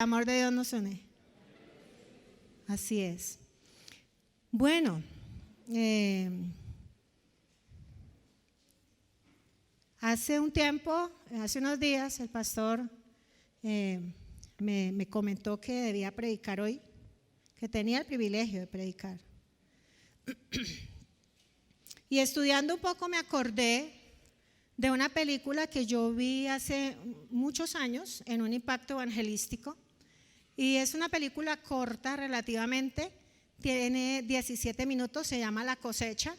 El amor de Dios nos une. Así es. Bueno, hace un tiempo, hace unos días, el pastor me comentó que debía predicar hoy, que tenía el privilegio de predicar. Y estudiando un poco me acordé de una película que yo vi hace muchos años en un impacto evangelístico. Y es una película corta relativamente, tiene 17 minutos, se llama La Cosecha.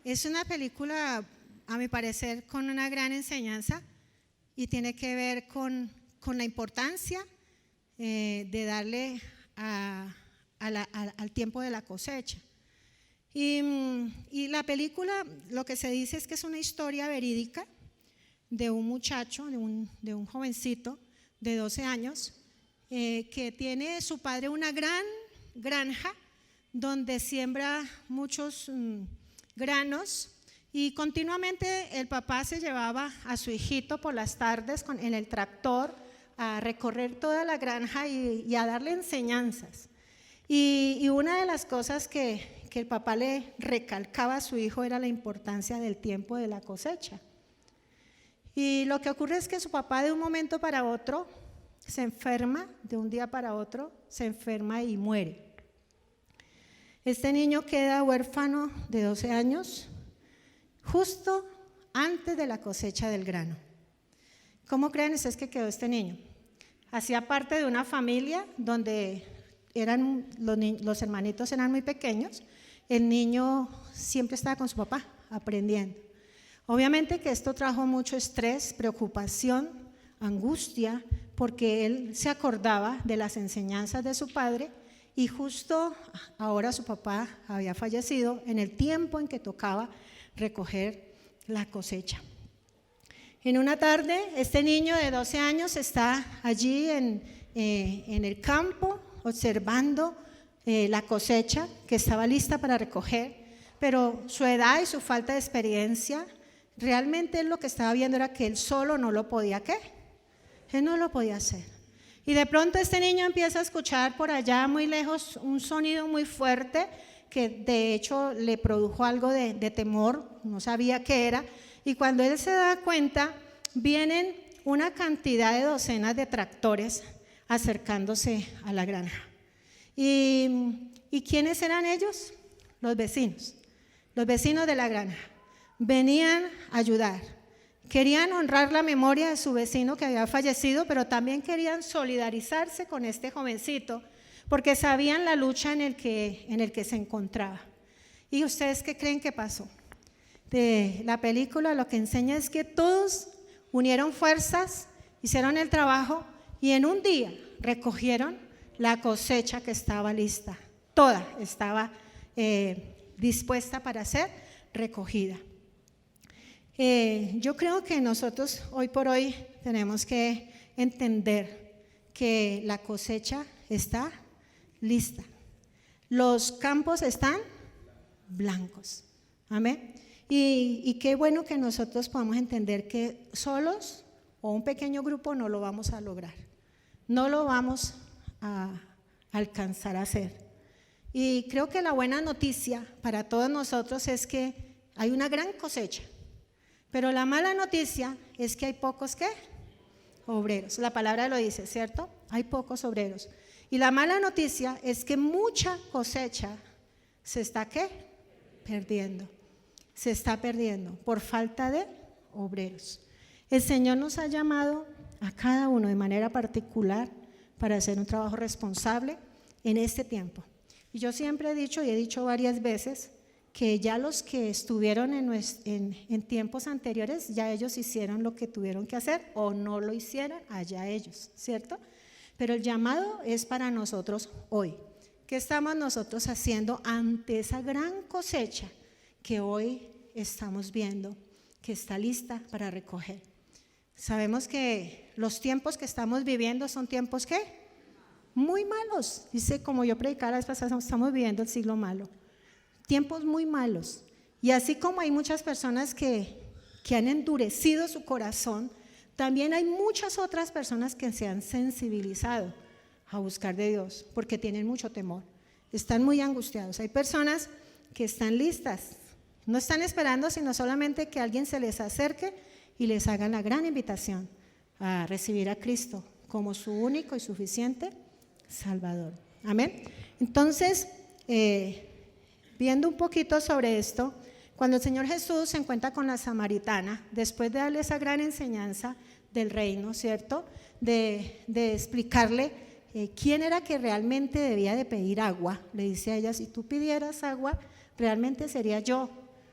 Es una película, a mi parecer, con una gran enseñanza y tiene que ver con la importancia de darle al tiempo de la cosecha. Y la película, lo que se dice es que es una historia verídica de un muchacho, de un jovencito de 12 años, que tiene su padre una gran granja donde siembra muchos granos, y continuamente el papá se llevaba a su hijito por las tardes en el tractor a recorrer toda la granja y a darle enseñanzas. Y una de las cosas que el papá le recalcaba a su hijo era la importancia del tiempo de la cosecha. Y lo que ocurre es que su papá de un momento para otro se enferma, de un día para otro se enferma y muere. Este niño queda huérfano de 12 años, justo antes de la cosecha del grano. ¿Cómo creen ustedes que quedó este niño? Hacía parte de una familia donde los hermanitos eran muy pequeños. El niño siempre estaba con su papá aprendiendo. Obviamente que esto trajo mucho estrés, preocupación, angustia, porque él se acordaba de las enseñanzas de su padre, y justo ahora su papá había fallecido en el tiempo en que tocaba recoger la cosecha. En una tarde, este niño de 12 años está allí en el campo observando la cosecha que estaba lista para recoger, pero su edad y su falta de experiencia, realmente él lo que estaba viendo era que él solo no lo podía, ¿qué? Él no lo podía hacer. Y de pronto este niño empieza a escuchar por allá muy lejos un sonido muy fuerte que de hecho le produjo algo de temor, no sabía qué era, y cuando él se da cuenta, vienen una cantidad de docenas de tractores acercándose a la granja. ¿Y quiénes eran ellos? Los vecinos de la granja. Venían a ayudar. Querían honrar la memoria de su vecino que había fallecido, pero también querían solidarizarse con este jovencito porque sabían la lucha en el que se encontraba. ¿Y ustedes qué creen que pasó? De la película lo que enseña es que todos unieron fuerzas, hicieron el trabajo y en un día recogieron la cosecha que estaba lista. Toda estaba dispuesta para ser recogida. Yo creo que nosotros hoy por hoy tenemos que entender que la cosecha está lista. Los campos están blancos. Amén. Y qué bueno que nosotros podamos entender que solos o un pequeño grupo no lo vamos a lograr. No lo vamos a alcanzar a hacer. Y creo que la buena noticia para todos nosotros es que hay una gran cosecha. Pero la mala noticia es que hay pocos, ¿qué? Obreros. La palabra lo dice, ¿cierto? Hay pocos obreros. Y la mala noticia es que mucha cosecha se está, ¿qué? Perdiendo. Se está perdiendo por falta de obreros. El Señor nos ha llamado a cada uno de manera particular para hacer un trabajo responsable en este tiempo. Y yo siempre he dicho y he dicho varias veces que ya los que estuvieron en tiempos anteriores, ya ellos hicieron lo que tuvieron que hacer o no lo hicieron, allá ellos, ¿cierto? Pero el llamado es para nosotros hoy. ¿Qué estamos nosotros haciendo ante esa gran cosecha que hoy estamos viendo que está lista para recoger? Sabemos que los tiempos que estamos viviendo son tiempos, ¿qué? Muy malos. Dice, como yo predicaba la vez pasada, estamos viviendo el siglo malo. Tiempos muy malos. Y así como hay muchas personas que han endurecido su corazón, también hay muchas otras personas que se han sensibilizado. a buscar de Dios, porque tienen mucho temor, están muy angustiados. Hay personas que están listas, no están esperando sino solamente que alguien se les acerque y les haga la gran invitación a recibir a Cristo como su único y suficiente Salvador. Amén. Entonces, viendo un poquito sobre esto, cuando el Señor Jesús se encuentra con la samaritana, después de darle esa gran enseñanza del reino, ¿cierto? De explicarle quién era que realmente debía de pedir agua, le dice a ella: si tú pidieras agua, realmente sería yo,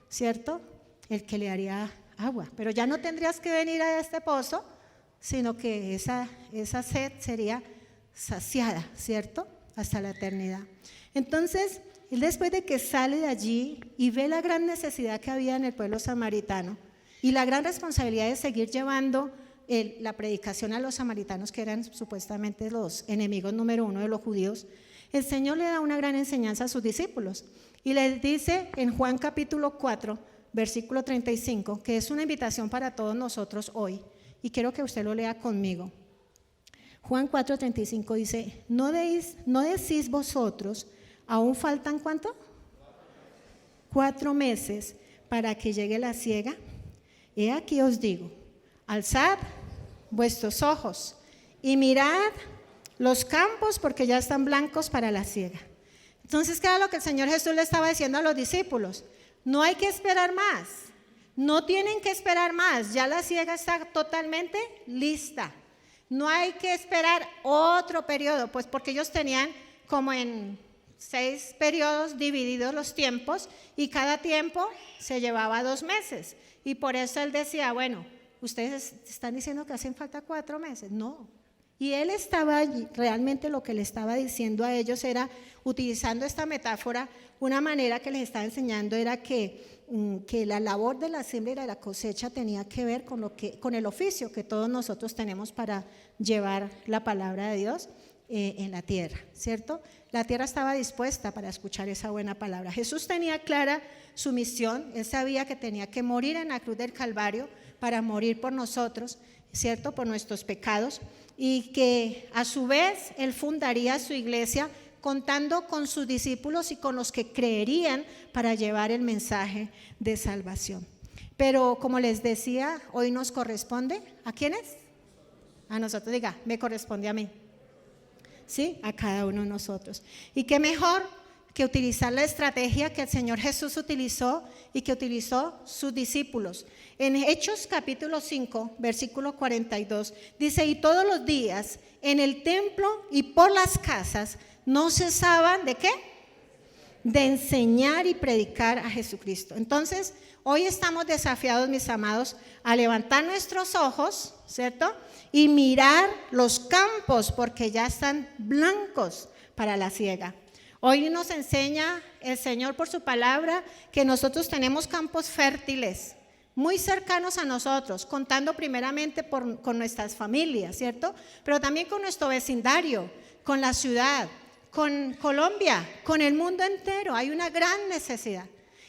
¿cierto?, el que le daría agua, pero ya no tendrías que venir a este pozo, sino que esa sed sería saciada, ¿cierto?, hasta la eternidad. Entonces, él, después de que sale de allí y ve la gran necesidad que había en el pueblo samaritano y la gran responsabilidad de seguir llevando la predicación a los samaritanos, que eran supuestamente los enemigos número uno de los judíos, el Señor le da una gran enseñanza a sus discípulos y les dice en Juan capítulo 4, versículo 35, que es una invitación para todos nosotros hoy, y quiero que usted lo lea conmigo. Juan 4:35 dice: ¿No decís vosotros, aún faltan cuánto? 4 meses para que llegue la siega? He aquí os digo, alzad vuestros ojos y mirad los campos, porque ya están blancos para la siega. Entonces, ¿qué era lo que el Señor Jesús le estaba diciendo a los discípulos? No hay que esperar más, no tienen que esperar más, ya la siega está totalmente lista. No hay que esperar otro periodo, pues porque ellos tenían como en 6 periodos divididos los tiempos, y cada tiempo se llevaba 2 meses. Y por eso él decía: bueno, ustedes están diciendo que hacen falta 4 meses. No. Y él estaba allí, realmente lo que le estaba diciendo a ellos era, utilizando esta metáfora, una manera que les estaba enseñando era que la labor de la siembra y de la cosecha tenía que ver con el oficio que todos nosotros tenemos para llevar la palabra de Dios en la tierra, ¿cierto? La tierra estaba dispuesta para escuchar esa buena palabra. Jesús tenía clara su misión, él sabía que tenía que morir en la cruz del Calvario para morir por nosotros, ¿cierto?, por nuestros pecados, y que a su vez él fundaría su iglesia contando con sus discípulos y con los que creerían para llevar el mensaje de salvación. Pero como les decía, hoy nos corresponde, ¿a quiénes? A nosotros. Diga, me corresponde a mí. ¿Sí? A cada uno de nosotros. Y qué mejor que utilizar la estrategia que el Señor Jesús utilizó y que utilizó sus discípulos. En Hechos capítulo 5, versículo 42, dice: y todos los días en el templo y por las casas no cesaban ¿de qué? De enseñar y predicar a Jesucristo. Entonces, hoy estamos desafiados, mis amados, a levantar nuestros ojos, ¿cierto?, y mirar los campos, porque ya están blancos para la siega. Hoy nos enseña el Señor por su palabra que nosotros tenemos campos fértiles, muy cercanos a nosotros, contando primeramente con nuestras familias, ¿cierto?, pero también con nuestro vecindario, con la ciudad, con Colombia, con el mundo entero. Hay una gran necesidad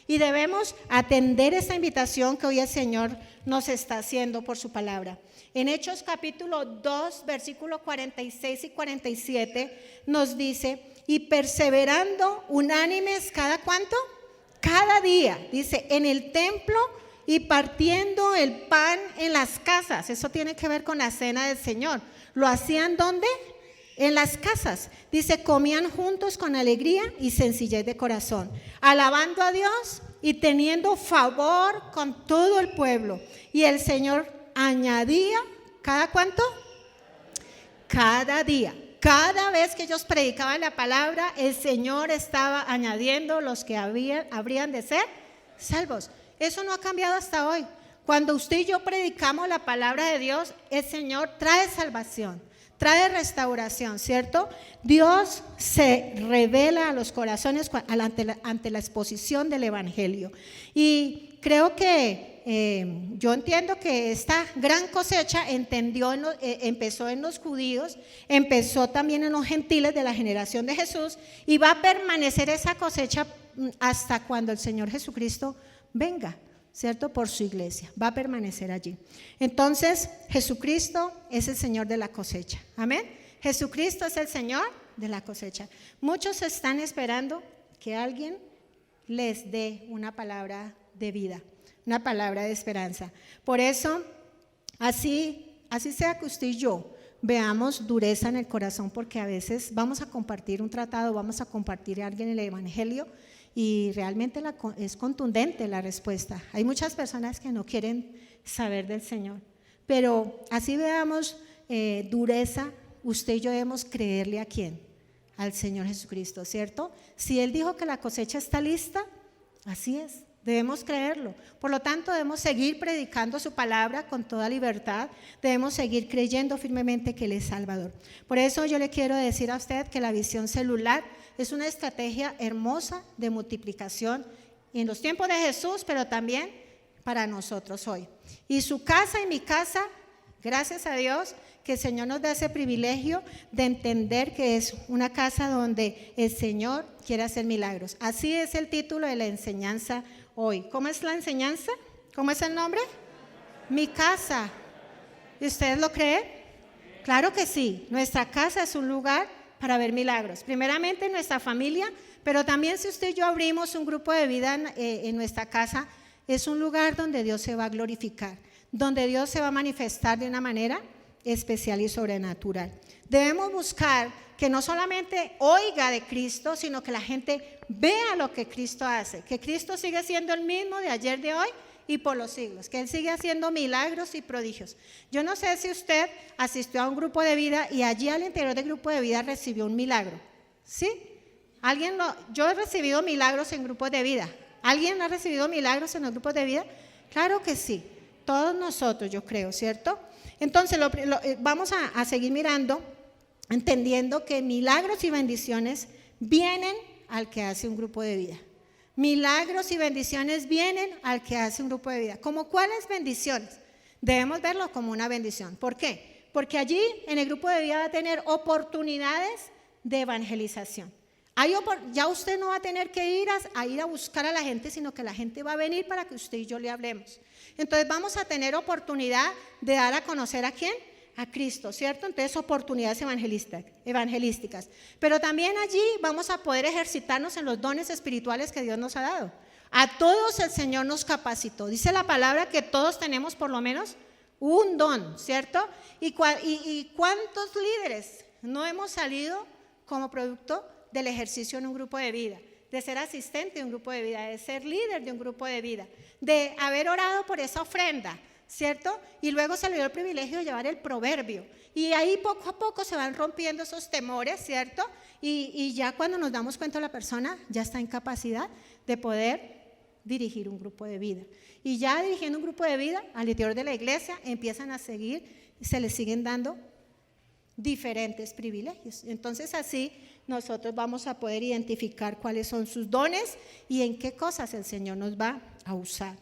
y debemos atender esa invitación que hoy el Señor nos está haciendo por su palabra. En Hechos capítulo 2, versículos 46 y 47 nos dice: y perseverando unánimes, ¿cada cuánto? Cada día, dice, en el templo y partiendo el pan en las casas. Eso tiene que ver con la cena del Señor. ¿Lo hacían dónde? En las casas. Dice, comían juntos con alegría y sencillez de corazón, alabando a Dios y teniendo favor con todo el pueblo. Y el Señor añadía, ¿cada cuánto? Cada día. Cada vez que ellos predicaban la palabra, el Señor estaba añadiendo los que habrían de ser salvos. Eso no ha cambiado hasta hoy. Cuando usted y yo predicamos la palabra de Dios, el Señor trae salvación, trae restauración, ¿cierto? Dios se revela a los corazones ante la exposición del Evangelio. Y creo que yo entiendo que esta gran cosecha empezó en los judíos, empezó también en los gentiles de la generación de Jesús, y va a permanecer esa cosecha hasta cuando el Señor Jesucristo venga, ¿cierto?, por su iglesia, va a permanecer allí. Entonces, Jesucristo es el Señor de la cosecha, amén. Jesucristo es el Señor de la cosecha. Muchos están esperando que alguien les dé una palabra de vida, una palabra de esperanza. Por eso, así sea que usted y yo veamos dureza en el corazón, porque a veces vamos a compartir un tratado, vamos a compartir a alguien el evangelio y realmente es contundente la respuesta. Hay muchas personas que no quieren saber del Señor, pero así veamos dureza, usted y yo debemos creerle ¿a quién? Al Señor Jesucristo, ¿cierto? Si Él dijo que la cosecha está lista, así es. Debemos creerlo. Por lo tanto, debemos seguir predicando su palabra con toda libertad. Debemos seguir creyendo firmemente que Él es Salvador. Por eso yo le quiero decir a usted que la visión celular es una estrategia hermosa de multiplicación en los tiempos de Jesús, pero también para nosotros hoy. Y su casa y mi casa, gracias a Dios, que el Señor nos da ese privilegio de entender que es una casa donde el Señor quiere hacer milagros. Así es el título de la enseñanza hoy. ¿Cómo es la enseñanza? ¿Cómo es el nombre? Mi casa. ¿Y ustedes lo creen? Claro que sí. Nuestra casa es un lugar para ver milagros. Primeramente en nuestra familia, pero también si usted y yo abrimos un grupo de vida en nuestra casa, es un lugar donde Dios se va a glorificar, donde Dios se va a manifestar de una manera especial y sobrenatural. Debemos buscar que no solamente oiga de Cristo, sino que la gente vea lo que Cristo hace, que Cristo sigue siendo el mismo de ayer, de hoy y por los siglos, que Él sigue haciendo milagros y prodigios. Yo no sé si usted asistió a un grupo de vida y allí al interior del grupo de vida recibió un milagro, ¿sí? Yo he recibido milagros en grupos de vida. ¿Alguien ha recibido milagros en los grupos de vida? Claro que sí, todos nosotros, yo creo, ¿cierto? Entonces vamos a seguir mirando, entendiendo que milagros y bendiciones vienen al que hace un grupo de vida. Milagros y bendiciones vienen al que hace un grupo de vida. ¿Cómo cuáles bendiciones? Debemos verlo como una bendición. ¿Por qué? Porque allí en el grupo de vida va a tener oportunidades de evangelización. Ya usted no va a tener que ir a buscar a la gente, sino que la gente va a venir para que usted y yo le hablemos. Entonces vamos a tener oportunidad de dar a conocer ¿a quién? A Cristo, ¿cierto? Entonces oportunidades evangelísticas. Pero también allí vamos a poder ejercitarnos en los dones espirituales que Dios nos ha dado. A todos el Señor nos capacitó. Dice la palabra que todos tenemos por lo menos un don, ¿cierto? ¿Y cuántos líderes no hemos salido como producto del ejercicio en un grupo de vida? De ser asistente de un grupo de vida, de ser líder de un grupo de vida, de haber orado por esa ofrenda, ¿cierto? Y luego se le dio el privilegio de llevar el proverbio. Y ahí poco a poco se van rompiendo esos temores, ¿cierto? Y ya cuando nos damos cuenta la persona ya está en capacidad de poder dirigir un grupo de vida. Y ya dirigiendo un grupo de vida al interior de la iglesia empiezan a seguir, se les siguen dando diferentes privilegios. Entonces así nosotros vamos a poder identificar cuáles son sus dones y en qué cosas el Señor nos va a usar.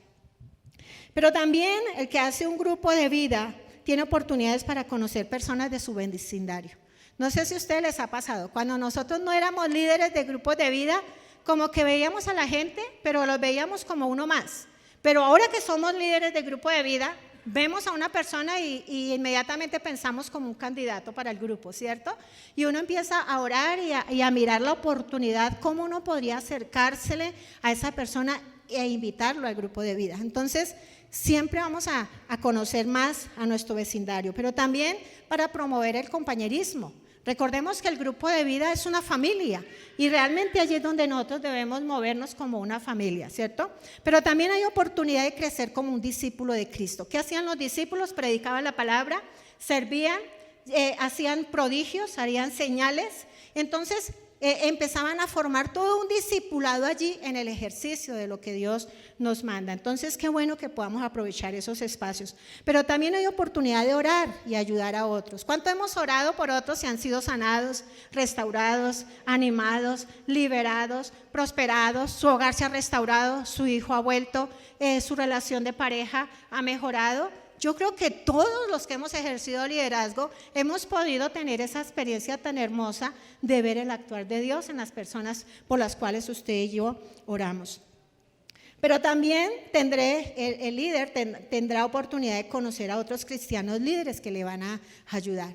Pero también el que hace un grupo de vida tiene oportunidades para conocer personas de su vecindario. No sé si a ustedes les ha pasado, cuando nosotros no éramos líderes de grupos de vida, como que veíamos a la gente, pero los veíamos como uno más. Pero ahora que somos líderes de grupo de vida, vemos a una persona y inmediatamente pensamos como un candidato para el grupo, ¿cierto? Y uno empieza a orar y a mirar la oportunidad, cómo uno podría acercársele a esa persona e invitarlo al grupo de vida. Entonces, siempre vamos a conocer más a nuestro vecindario, pero también para promover el compañerismo. Recordemos que el grupo de vida es una familia y realmente allí es donde nosotros debemos movernos como una familia, ¿cierto? Pero también hay oportunidad de crecer como un discípulo de Cristo. ¿Qué hacían los discípulos? Predicaban la palabra, servían, hacían prodigios, harían señales. Entonces empezaban a formar todo un discipulado allí en el ejercicio de lo que Dios nos manda. Entonces, qué bueno que podamos aprovechar esos espacios. Pero también hay oportunidad de orar y ayudar a otros. ¿Cuánto hemos orado por otros y han sido sanados, restaurados, animados, liberados, prosperados? Su hogar se ha restaurado, su hijo ha vuelto, su relación de pareja ha mejorado. Yo creo que todos los que hemos ejercido liderazgo hemos podido tener esa experiencia tan hermosa de ver el actuar de Dios en las personas por las cuales usted y yo oramos. Pero también el líder tendrá oportunidad de conocer a otros cristianos líderes que le van a ayudar.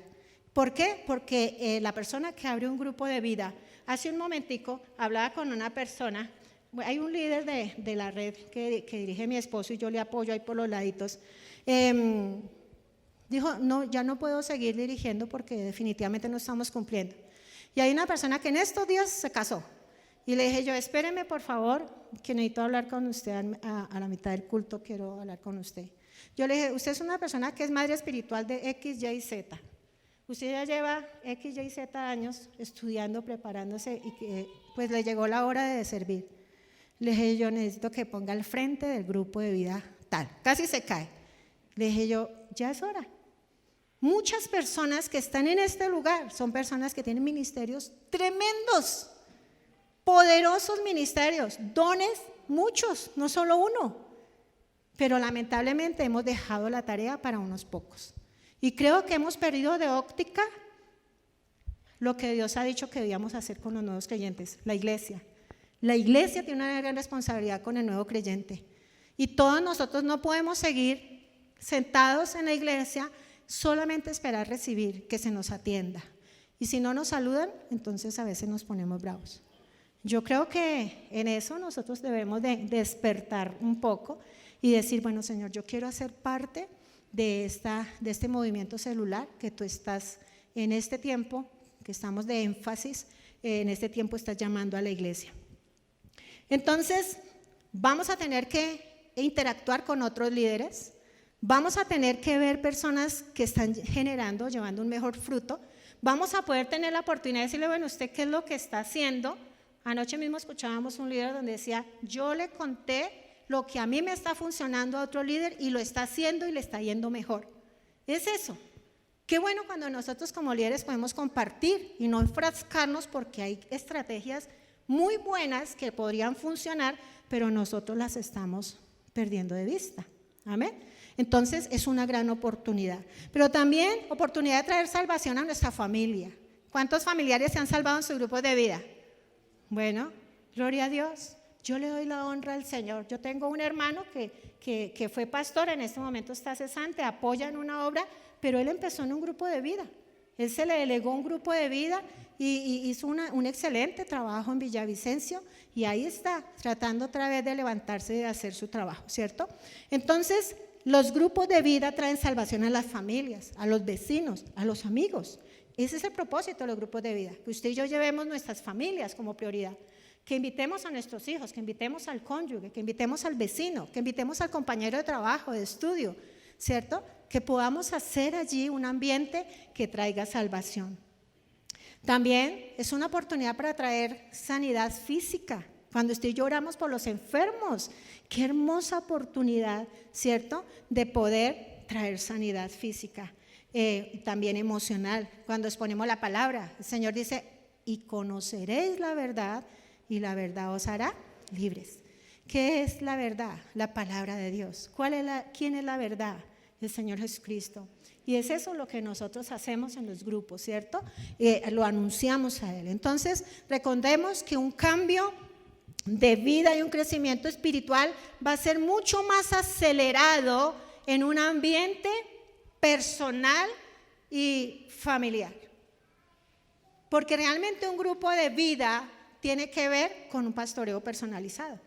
¿Por qué? Porque la persona que abre un grupo de vida, hace un momentico hablaba con una persona, hay un líder de la red que dirige mi esposo y yo le apoyo ahí por los laditos. Dijo, no, ya no puedo seguir dirigiendo porque definitivamente no estamos cumpliendo. Y hay una persona que en estos días se casó. Y le dije yo, espéreme por favor, que necesito hablar con usted a la mitad del culto, quiero hablar con usted. Yo le dije, usted es una persona que es madre espiritual de X, Y, Z. Usted ya lleva X, Y, Z años estudiando, preparándose y que pues le llegó la hora de servir. Le dije yo, necesito que ponga al frente del grupo de vida tal. Casi se cae. Le dije yo, ya es hora. Muchas personas que están en este lugar son personas que tienen ministerios tremendos, poderosos ministerios, dones muchos, no solo uno. Pero lamentablemente hemos dejado la tarea para unos pocos. Y creo que hemos perdido de óptica lo que Dios ha dicho que debíamos hacer con los nuevos creyentes, la iglesia. La iglesia tiene una gran responsabilidad con el nuevo creyente. Y todos nosotros no podemos seguir sentados en la iglesia solamente esperar recibir, que se nos atienda. Y si no nos saludan, entonces a veces nos ponemos bravos. Yo creo que en eso nosotros debemos de despertar un poco y decir, bueno, Señor, yo quiero hacer parte de este movimiento celular que tú estás en este tiempo, que estamos de énfasis, en este tiempo estás llamando a la iglesia. Entonces, vamos a tener que interactuar con otros líderes, vamos a tener que ver personas que están generando, llevando un mejor fruto, vamos a poder tener la oportunidad de decirle, bueno, ¿usted qué es lo que está haciendo? Anoche mismo escuchábamos un líder donde decía, yo le conté lo que a mí me está funcionando a otro líder y lo está haciendo y le está yendo mejor. Es eso. Qué bueno cuando nosotros como líderes podemos compartir y no enfrascarnos porque hay estrategias muy buenas que podrían funcionar, pero nosotros las estamos perdiendo de vista. Amén. Entonces es una gran oportunidad. Pero también oportunidad de traer salvación a nuestra familia. ¿Cuántos familiares se han salvado en su grupo de vida? Bueno, gloria a Dios. Yo le doy la honra al Señor. Yo tengo un hermano que fue pastor, en este momento está cesante, apoya en una obra, pero él empezó en un grupo de vida. Él se le delegó un grupo de vida y hizo un excelente trabajo en Villavicencio y ahí está, tratando otra vez de levantarse y de hacer su trabajo, ¿cierto? Entonces, los grupos de vida traen salvación a las familias, a los vecinos, a los amigos. Ese es el propósito de los grupos de vida, que usted y yo llevemos nuestras familias como prioridad. Que invitemos a nuestros hijos, que invitemos al cónyuge, que invitemos al vecino, que invitemos al compañero de trabajo, de estudio, ¿cierto? Que podamos hacer allí un ambiente que traiga salvación. También es una oportunidad para traer sanidad física. Cuando usted y yo oramos por los enfermos, qué hermosa oportunidad, ¿cierto? De poder traer sanidad física, también emocional. Cuando exponemos la palabra, el Señor dice, y conoceréis la verdad, y la verdad os hará libres. ¿Qué es la verdad? La palabra de Dios. ¿Quién es la verdad? El Señor Jesucristo. Y es eso lo que nosotros hacemos en los grupos, ¿cierto? Lo anunciamos a Él. Entonces, recordemos que un cambio de vida y un crecimiento espiritual va a ser mucho más acelerado en un ambiente personal y familiar. Porque realmente un grupo de vida tiene que ver con un pastoreo personalizado.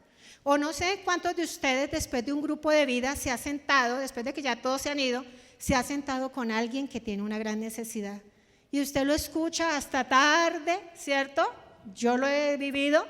O no sé cuántos de ustedes después de un grupo de vida se ha sentado, después de que ya todos se han ido, se ha sentado con alguien que tiene una gran necesidad. Y usted lo escucha hasta tarde, ¿cierto? Yo lo he vivido,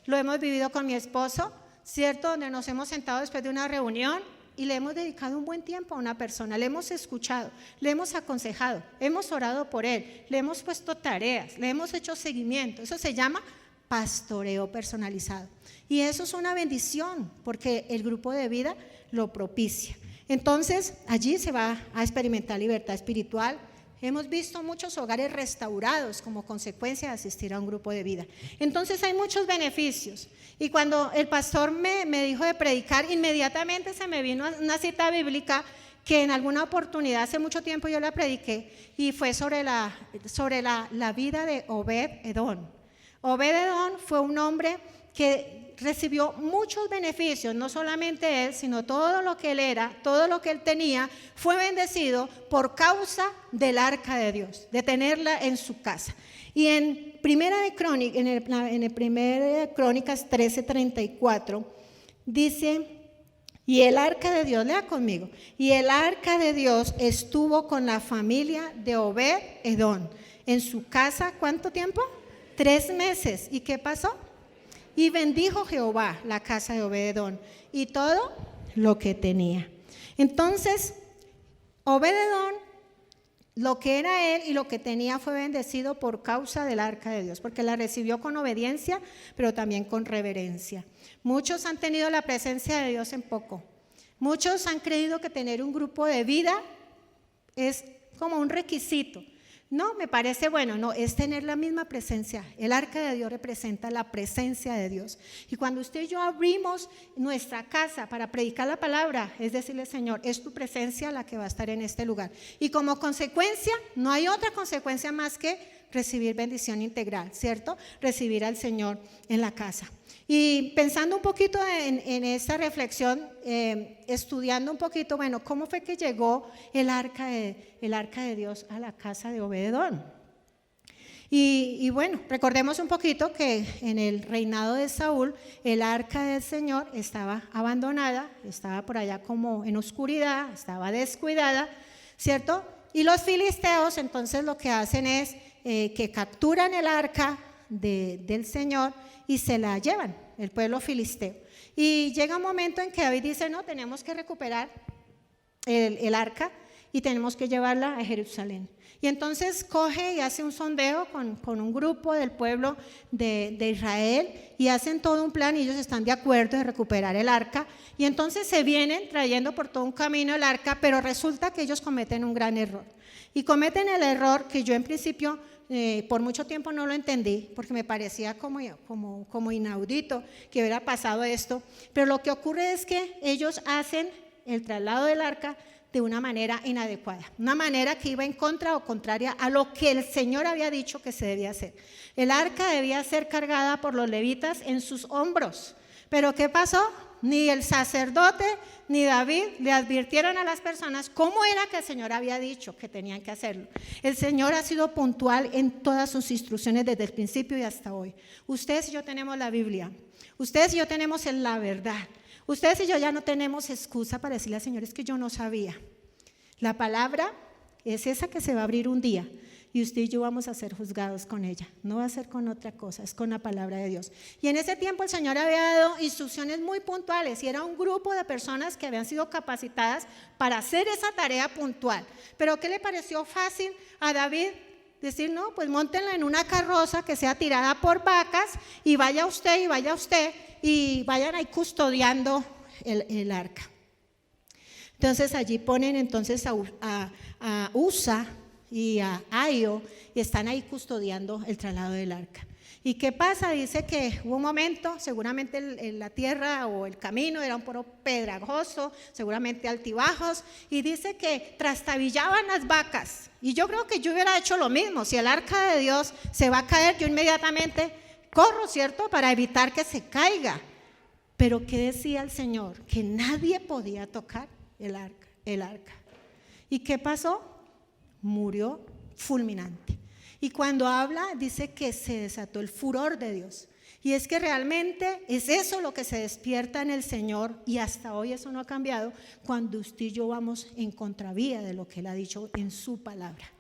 lo hemos vivido con mi esposo, ¿cierto? Donde nos hemos sentado después de una reunión y le hemos dedicado un buen tiempo a una persona, le hemos escuchado, le hemos aconsejado, hemos orado por él, le hemos puesto tareas, le hemos hecho seguimiento. Eso se llama pastoreo personalizado. Y eso es una bendición porque el grupo de vida lo propicia. Entonces, allí se va a experimentar libertad espiritual. Hemos visto muchos hogares restaurados como consecuencia de asistir a un grupo de vida. Entonces, hay muchos beneficios. Y cuando el pastor me dijo de predicar, inmediatamente se me vino una cita bíblica que en alguna oportunidad, hace mucho tiempo yo la prediqué, y fue sobre la vida de Obed-Edom. Obed-Edom fue un hombre que recibió muchos beneficios, no solamente él, sino todo lo que él era, todo lo que él tenía, fue bendecido por causa del arca de Dios, de tenerla en su casa. Y en Primera de Crónicas, en el Primera de Crónicas 13:34, dice: y el arca de Dios, lea conmigo, y el arca de Dios estuvo con la familia de Obed-Edom en su casa, ¿cuánto tiempo? 3 meses. ¿Y qué pasó? Y bendijo Jehová la casa de Obed-Edom y todo lo que tenía. Entonces, Obed-Edom, lo que era él y lo que tenía, fue bendecido por causa del arca de Dios, porque la recibió con obediencia, pero también con reverencia. Muchos han tenido la presencia de Dios en poco. Muchos han creído que tener un grupo de vida es como un requisito. No, me parece bueno, no, es tener la misma presencia. El arca de Dios representa la presencia de Dios. Y cuando usted y yo abrimos nuestra casa para predicar la palabra, es decirle: Señor, es tu presencia la que va a estar en este lugar. Y como consecuencia, no hay otra consecuencia más que recibir bendición integral, ¿cierto? Recibir al Señor en la casa. Y pensando un poquito en esta reflexión, estudiando un poquito, bueno, ¿cómo fue que llegó el arca de Dios a la casa de Obed-Edom? Y bueno, recordemos un poquito que en el reinado de Saúl, el arca del Señor estaba abandonada, estaba por allá como en oscuridad, estaba descuidada, ¿cierto? Y los filisteos entonces lo que hacen es que capturan el arca del Señor y se la llevan, el pueblo filisteo. Y llega un momento en que David dice: no, tenemos que recuperar el arca y tenemos que llevarla a Jerusalén. Y entonces coge y hace un sondeo con un grupo del pueblo de Israel, y hacen todo un plan, y ellos están de acuerdo de recuperar el arca. Y entonces se vienen trayendo por todo un camino el arca, pero resulta que ellos cometen un gran error. Y cometen el error que yo en principio por mucho tiempo no lo entendí, porque me parecía como inaudito que hubiera pasado esto. Pero lo que ocurre es que ellos hacen el traslado del arca de una manera inadecuada, una manera que iba en contra o contraria a lo que el Señor había dicho que se debía hacer. El arca debía ser cargada por los levitas en sus hombros. Pero ¿qué pasó? Ni el sacerdote ni David le advirtieron a las personas cómo era que el Señor había dicho que tenían que hacerlo. El Señor ha sido puntual en todas sus instrucciones desde el principio y hasta hoy. Ustedes y yo tenemos la Biblia. Ustedes y yo tenemos la verdad. Ustedes y yo ya no tenemos excusa para decirle al Señor: es que yo no sabía. La palabra es esa que se va a abrir un día, y usted y yo vamos a ser juzgados con ella. No va a ser con otra cosa, es con la palabra de Dios. Y en ese tiempo el Señor había dado instrucciones muy puntuales, y era un grupo de personas que habían sido capacitadas para hacer esa tarea puntual. Pero ¿qué le pareció fácil a David? Decir: no, pues móntenla en una carroza que sea tirada por vacas, y vaya usted y vayan ahí custodiando el arca. Entonces allí ponen entonces a Usa y a Ahio, y están ahí custodiando el traslado del arca. ¿Y qué pasa? Dice que hubo un momento, seguramente la tierra o el camino era un poco pedregoso, seguramente altibajos, y dice que trastabillaban las vacas. Y yo creo que yo hubiera hecho lo mismo. Si el arca de Dios se va a caer, yo inmediatamente corro, ¿cierto?, para evitar que se caiga. Pero ¿qué decía el Señor? Que nadie podía tocar el arca. ¿Y qué pasó? Murió fulminante. Y cuando habla, dice que se desató el furor de Dios. Y es que realmente es eso lo que se despierta en el Señor, y hasta hoy eso no ha cambiado, cuando usted y yo vamos en contravía de lo que Él ha dicho en su palabra.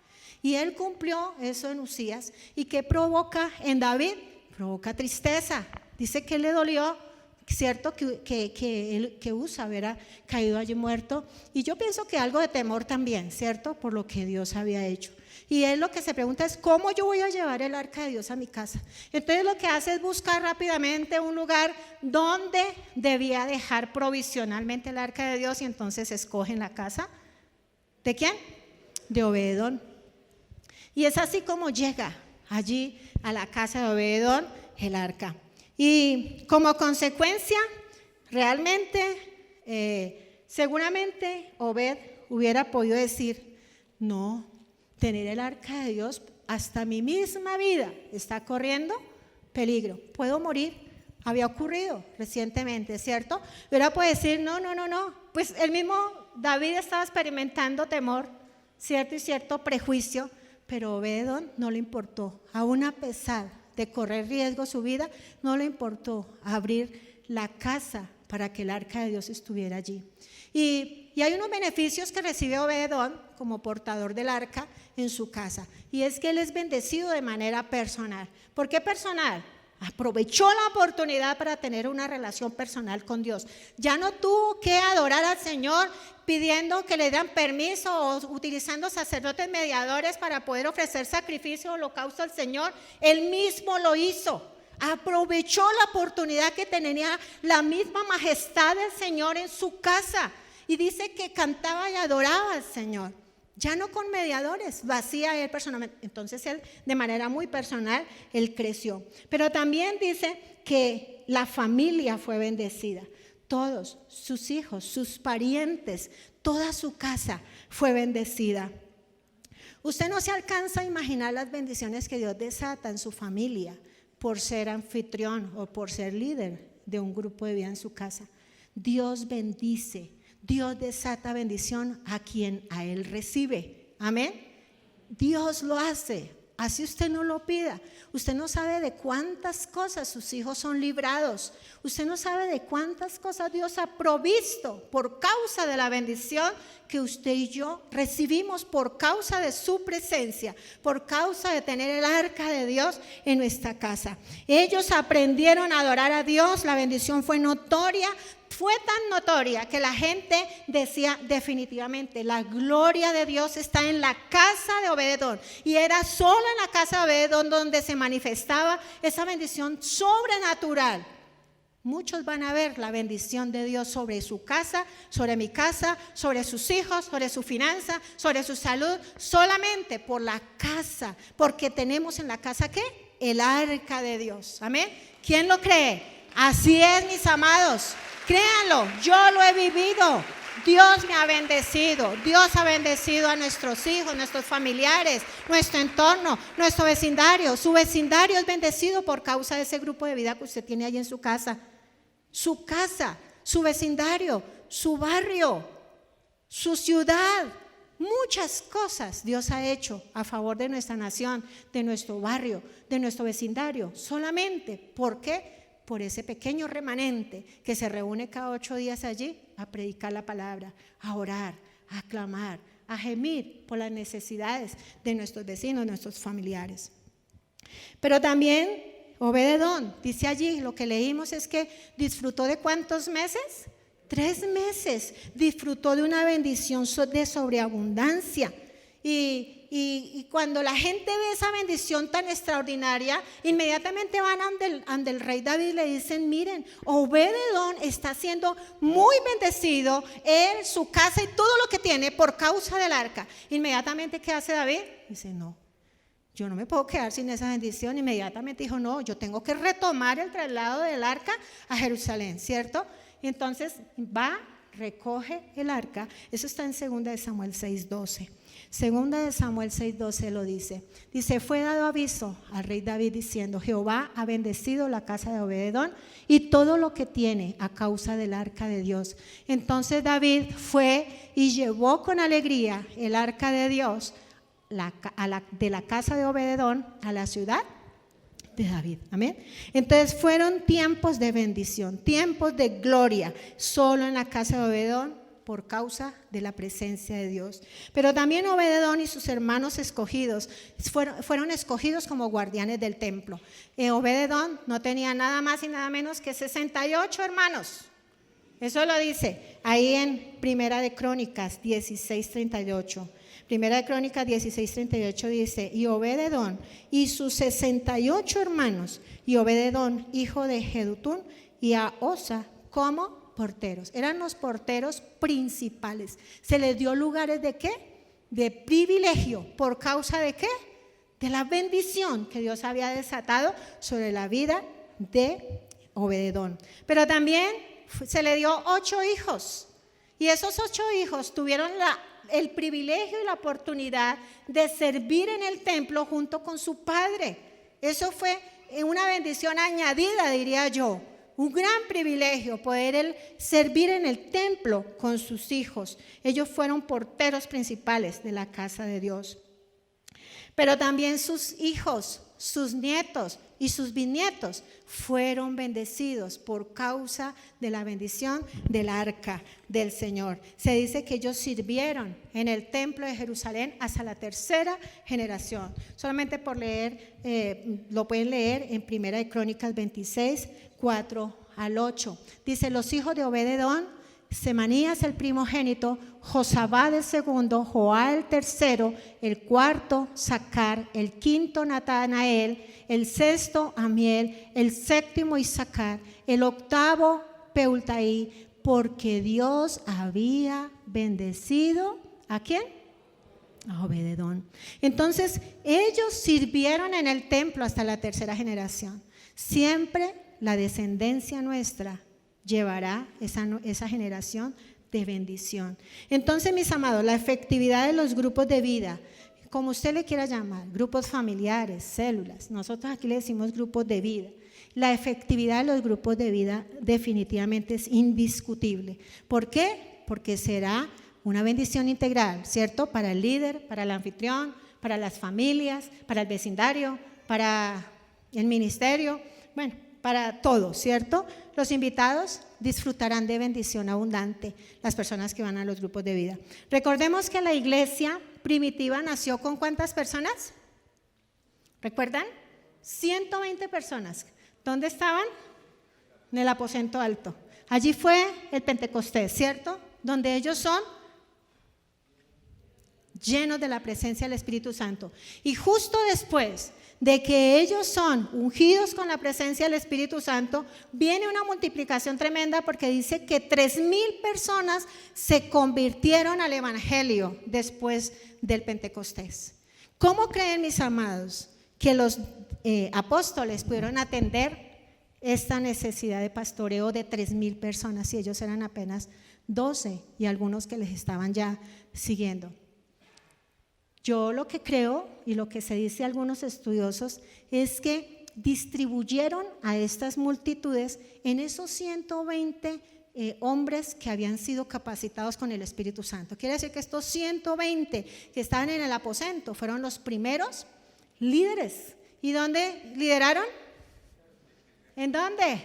Y Él cumplió eso en Usías. ¿Y qué provoca en David? Provoca tristeza. Dice que le dolió, cierto, que Usa hubiera caído allí muerto. Y yo pienso que algo de temor también, cierto, por lo que Dios había hecho. Y él lo que se pregunta es: ¿cómo yo voy a llevar el arca de Dios a mi casa? Entonces lo que hace es buscar rápidamente un lugar donde debía dejar provisionalmente el arca de Dios, y entonces escogen la casa. ¿De quién? De Obed-Edom. Y es así como llega allí a la casa de Obed-Edom el arca. Y como consecuencia, realmente, seguramente Obed hubiera podido decir: no, tener el arca de Dios, hasta mi misma vida está corriendo peligro, puedo morir había ocurrido recientemente, ¿cierto? Y ahora puede decir, no. Pues el mismo David estaba experimentando temor, cierto y cierto prejuicio, pero Obed-edom no le importó, aún a pesar de correr riesgo su vida, no le importó abrir la casa para que el arca de Dios estuviera allí. Y hay unos beneficios que recibe Obed-edom como portador del arca en su casa, y es que él es bendecido de manera personal. ¿Por qué personal? Aprovechó la oportunidad para tener una relación personal con Dios. Ya no tuvo que adorar al Señor pidiendo que le dieran permiso o utilizando sacerdotes mediadores para poder ofrecer sacrificio o holocausto al Señor. Él mismo lo hizo. Aprovechó la oportunidad que tenía la misma majestad del Señor en su casa. Y dice que cantaba y adoraba al Señor. Ya no con mediadores, lo hacía él personalmente. Entonces él, de manera muy personal, él creció. Pero también dice que la familia fue bendecida. Todos sus hijos, sus parientes, toda su casa fue bendecida. Usted no se alcanza a imaginar las bendiciones que Dios desata en su familia por ser anfitrión o por ser líder de un grupo de vida en su casa. Dios bendice. Dios desata bendición a quien a Él recibe. Amén. Dios lo hace, así usted no lo pida. Usted no sabe de cuántas cosas sus hijos son librados. Usted no sabe de cuántas cosas Dios ha provisto por causa de la bendición que usted y yo recibimos por causa de su presencia, por causa de tener el arca de Dios en nuestra casa. Ellos aprendieron a adorar a Dios, la bendición fue notoria. Fue tan notoria que la gente decía definitivamente, la gloria de Dios está en la casa de Obed-edom. Y era solo en la casa de Obed-edom donde se manifestaba esa bendición sobrenatural. Muchos van a ver la bendición de Dios sobre su casa, sobre mi casa, sobre sus hijos, sobre su finanza, sobre su salud, solamente por la casa, porque tenemos en la casa, ¿qué? El arca de Dios. Amén. ¿Quién lo cree? Así es, mis amados. Créanlo, yo lo he vivido. Dios me ha bendecido. Dios ha bendecido a nuestros hijos, nuestros familiares, nuestro entorno, nuestro vecindario. Su vecindario es bendecido por causa de ese grupo de vida que usted tiene ahí en su casa. Su casa, su vecindario, su barrio, su ciudad. Muchas cosas Dios ha hecho a favor de nuestra nación, de nuestro barrio, de nuestro vecindario. Solamente, ¿por qué? Por ese pequeño remanente que se reúne cada 8 días allí a predicar la palabra, a orar, a clamar, a gemir por las necesidades de nuestros vecinos, nuestros familiares. Pero también Obed-edom, dice allí, lo que leímos es que disfrutó de ¿cuántos meses? 3 meses, disfrutó de una bendición de sobreabundancia. Y cuando la gente ve esa bendición tan extraordinaria, inmediatamente van ante el rey David y le dicen, miren, Obed-edom está siendo muy bendecido, él, su casa y todo lo que tiene por causa del arca. Inmediatamente, ¿qué hace David? Dice, no, yo no me puedo quedar sin esa bendición. Inmediatamente dijo, no, yo tengo que retomar el traslado del arca a Jerusalén, ¿cierto? Y entonces va, recoge el arca. Eso está en 2 Samuel 6:12. 2 Samuel 6:12 lo dice. Dice, fue dado aviso al rey David diciendo, Jehová ha bendecido la casa de Obed-edom y todo lo que tiene a causa del arca de Dios. Entonces David fue y llevó con alegría el arca de Dios de la casa de Obed-edom a la ciudad de David. Amén. Entonces fueron tiempos de bendición, tiempos de gloria, solo en la casa de Obed-edom, por causa de la presencia de Dios. Pero también Obed-edom y sus hermanos escogidos fueron escogidos como guardianes del templo. Obed-edom no tenía nada más y nada menos que 68 hermanos. Eso lo dice ahí en Primera de Crónicas 16:38. Primera de Crónicas 16:38 dice, y Obed-edom y sus 68 hermanos, y Obed-edom, hijo de Jedutún, y a Osa como porteros. Eran los porteros principales. Se les dio lugares de ¿qué? De privilegio. ¿Por causa de qué? De la bendición que Dios había desatado sobre la vida de Obed-edom. Pero también se le dio 8 hijos. Y esos 8 hijos tuvieron el privilegio y la oportunidad de servir en el templo junto con su padre. Eso fue una bendición añadida, diría yo, un gran privilegio poder servir en el templo con sus hijos. Ellos fueron porteros principales de la casa de Dios. Pero también sus hijos, sus nietos y sus bisnietos fueron bendecidos por causa de la bendición del arca del Señor. Se dice que ellos sirvieron en el templo de Jerusalén hasta la 3ª generación. Solamente por leer, lo pueden leer en 1 de Crónicas 26, 4 al 8. Dice: los hijos de Obed-edom, Semanías el primogénito, Josabad el segundo, Joá el tercero, el cuarto Sacar, el quinto Natanael, el sexto Amiel, el séptimo Isacar, el octavo Peultaí, porque Dios había bendecido ¿a quién? A Obed-edom. Entonces ellos sirvieron en el templo hasta la 3ª generación. Siempre la descendencia nuestra llevará esa generación de bendición. Entonces, mis amados, la efectividad de los grupos de vida, como usted le quiera llamar, grupos familiares, células, nosotros aquí le decimos grupos de vida. La efectividad de los grupos de vida definitivamente es indiscutible. ¿Por qué? Porque será una bendición integral, ¿cierto? Para el líder, para el anfitrión, para las familias, para el vecindario, para el ministerio, bueno, para todos, ¿cierto? Los invitados disfrutarán de bendición abundante, las personas que van a los grupos de vida. Recordemos que la iglesia primitiva nació con ¿cuántas personas? ¿Recuerdan? 120 personas. ¿Dónde estaban? En el aposento alto. Allí fue el Pentecostés, ¿cierto? Donde ellos son llenos de la presencia del Espíritu Santo. Y justo después de que ellos son ungidos con la presencia del Espíritu Santo, viene una multiplicación tremenda, porque dice que 3,000 personas se convirtieron al Evangelio después del Pentecostés. ¿Cómo creen, mis amados, que los apóstoles pudieron atender esta necesidad de pastoreo de 3,000 personas si ellos eran apenas 12 y algunos que les estaban ya siguiendo? Yo lo que creo y lo que se dice algunos estudiosos es que distribuyeron a estas multitudes en esos 120 hombres que habían sido capacitados con el Espíritu Santo. Quiere decir que estos 120 que estaban en el aposento fueron los primeros líderes. ¿Y dónde lideraron? ¿En dónde?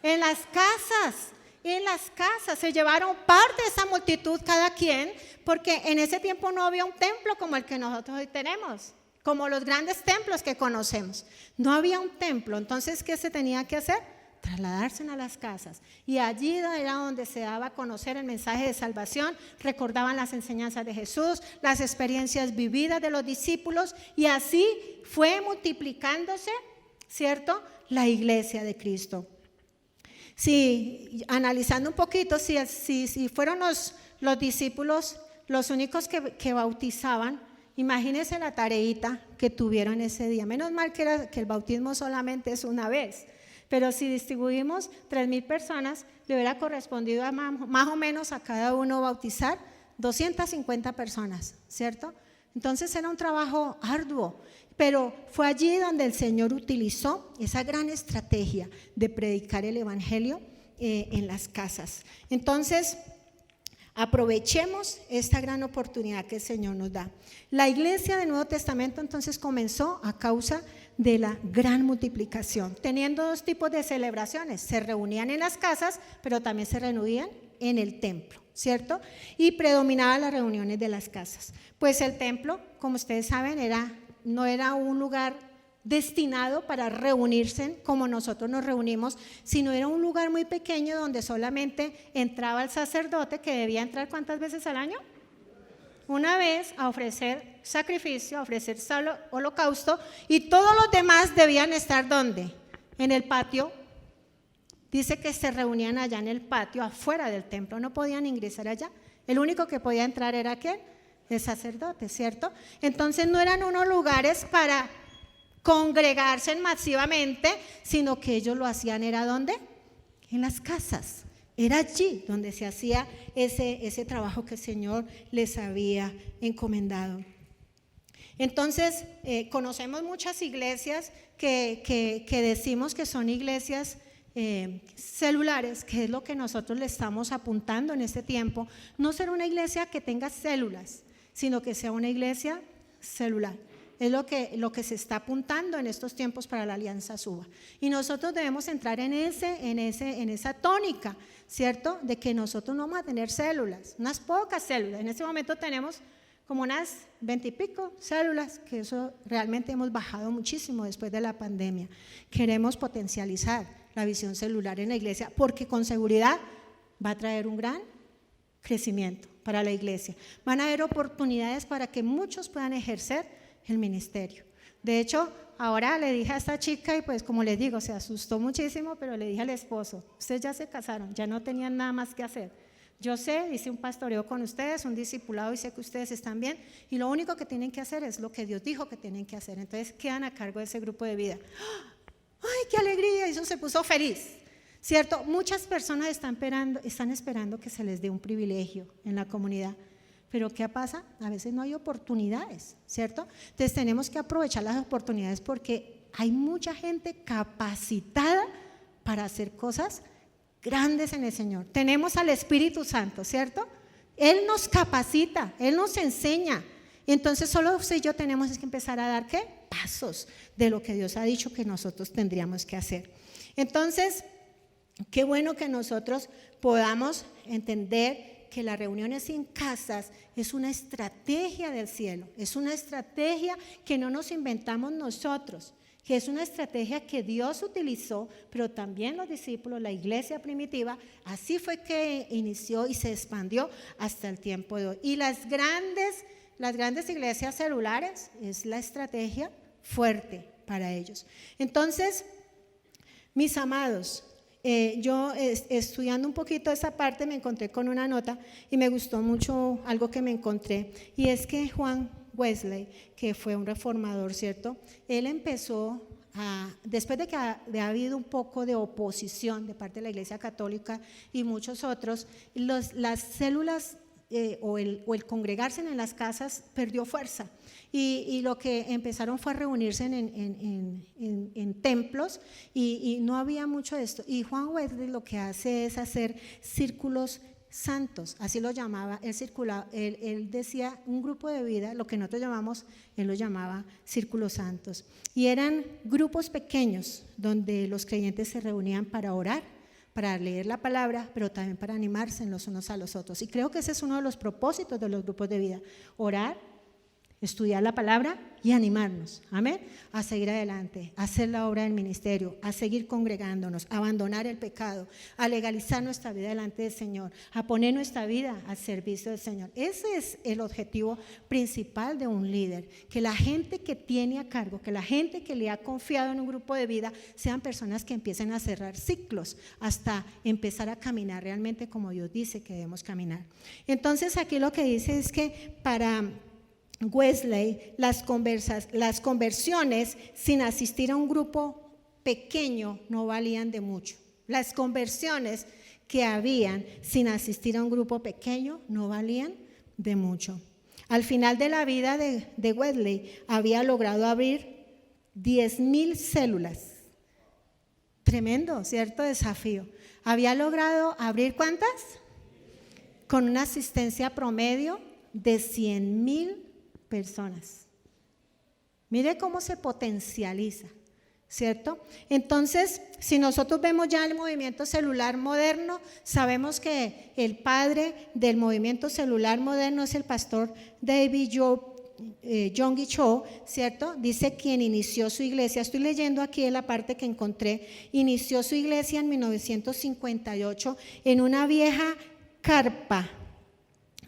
En las casas. En las casas se llevaron parte de esa multitud cada quien, porque en ese tiempo no había un templo como el que nosotros hoy tenemos, como los grandes templos que conocemos. No había un templo. Entonces, ¿qué se tenía que hacer? Trasladarse a las casas. Y allí era donde se daba a conocer el mensaje de salvación, recordaban las enseñanzas de Jesús, las experiencias vividas de los discípulos, y así fue multiplicándose, ¿cierto?, la iglesia de Cristo. Sí, analizando un poquito, si fueron los discípulos los únicos que bautizaban, imagínense la tareita que tuvieron ese día. Menos mal que el bautismo solamente es una vez, pero si distribuimos 3,000 personas, le hubiera correspondido a más o menos a cada uno bautizar 250 personas, ¿cierto? Entonces era un trabajo arduo, pero fue allí donde el Señor utilizó esa gran estrategia de predicar el Evangelio en las casas. Entonces, aprovechemos esta gran oportunidad que el Señor nos da. La iglesia del Nuevo Testamento entonces comenzó a causa de la gran multiplicación, teniendo 2 tipos de celebraciones. Se reunían en las casas, pero también se reunían en el templo, ¿cierto? Y predominaban las reuniones de las casas. Pues el templo, como ustedes saben, no era un lugar destinado para reunirse como nosotros nos reunimos, sino era un lugar muy pequeño donde solamente entraba el sacerdote, que debía entrar ¿cuántas veces al año? Una vez, a ofrecer sacrificio, a ofrecer holocausto, y todos los demás debían estar ¿dónde? En el patio. Dice que se reunían allá en el patio, afuera del templo, no podían ingresar allá. El único que podía entrar era ¿quién? El sacerdote, ¿cierto? Entonces no eran unos lugares para congregarse masivamente, sino que ellos lo hacían, ¿era dónde? En las casas. Era allí donde se hacía ese trabajo que el Señor les había encomendado. Entonces, conocemos muchas iglesias que decimos que son iglesias celulares, que es lo que nosotros le estamos apuntando en este tiempo, no ser una iglesia que tenga células, sino que sea una iglesia celular. Es lo que se está apuntando en estos tiempos para la Alianza Suba. Y nosotros debemos entrar en esa tónica, ¿cierto? De que nosotros no vamos a tener células, unas pocas células. En este momento tenemos como unas 20 y pico células, que eso realmente hemos bajado muchísimo después de la pandemia. Queremos potencializar la visión celular en la iglesia, porque con seguridad va a traer un gran crecimiento para la iglesia. Van a haber oportunidades para que muchos puedan ejercer el ministerio. De hecho, ahora le dije a esta chica, y pues como les digo, se asustó muchísimo, pero le dije al esposo, ustedes ya se casaron, ya no tenían nada más que hacer. Yo sé, hice un pastoreo con ustedes, un discipulado, y sé que ustedes están bien, y lo único que tienen que hacer es lo que Dios dijo que tienen que hacer. Entonces quedan a cargo de ese grupo de vida. ¡Ay, qué alegría! Y eso se puso feliz, ¿cierto? Muchas personas están esperando que se les dé un privilegio en la comunidad. Pero ¿qué pasa? A veces no hay oportunidades, ¿cierto? Entonces tenemos que aprovechar las oportunidades, porque hay mucha gente capacitada para hacer cosas grandes en el Señor. Tenemos al Espíritu Santo, ¿cierto? Él nos capacita, Él nos enseña. Y entonces solo usted y yo tenemos que empezar a dar, ¿qué? Pasos de lo que Dios ha dicho que nosotros tendríamos que hacer. Entonces, qué bueno que nosotros podamos entender que las reuniones en casas es una estrategia del cielo, es una estrategia que no nos inventamos nosotros, que es una estrategia que Dios utilizó, pero también los discípulos, la iglesia primitiva, así fue que inició y se expandió hasta el tiempo de hoy. Y las grandes iglesias celulares es la estrategia fuerte para ellos. Entonces, mis amados, yo estudiando un poquito esa parte me encontré con una nota y me gustó mucho algo que me encontré, y es que Juan Wesley, que fue un reformador, ¿cierto? Él empezó después de que ha habido un poco de oposición de parte de la Iglesia Católica y muchos otros, las células o el congregarse en las casas perdió fuerza, y lo que empezaron fue a reunirse en templos, y no había mucho de esto. Y Juan Wesley lo que hace es hacer círculos santos, así lo llamaba, él decía un grupo de vida, lo que nosotros llamamos, él lo llamaba círculos santos, y eran grupos pequeños donde los creyentes se reunían para orar, para leer la palabra, pero también para animarse los unos a los otros. Y creo que ese es uno de los propósitos de los grupos de vida: orar, estudiar la palabra y animarnos, amén, a seguir adelante, a hacer la obra del ministerio, a seguir congregándonos, a abandonar el pecado, a legalizar nuestra vida delante del Señor, a poner nuestra vida al servicio del Señor. Ese es el objetivo principal de un líder, que la gente que tiene a cargo, que la gente que le ha confiado en un grupo de vida sean personas que empiecen a cerrar ciclos hasta empezar a caminar realmente como Dios dice que debemos caminar. Entonces aquí lo que dice es que para Wesley, las conversiones sin asistir a un grupo pequeño no valían de mucho. Las conversiones que habían sin asistir a un grupo pequeño no valían de mucho. Al final de la vida de Wesley había logrado abrir 10,000 células. Tremendo, ¿cierto? Desafío. Había logrado abrir ¿cuántas? Con una asistencia promedio de 100,000 personas. Mire cómo se potencializa, ¿cierto? Entonces, si nosotros vemos ya el movimiento celular moderno, sabemos que el padre del movimiento celular moderno es el pastor David Yonggi Cho, ¿cierto? Dice quien inició su iglesia, estoy leyendo aquí en la parte que encontré, inició su iglesia en 1958 en una vieja carpa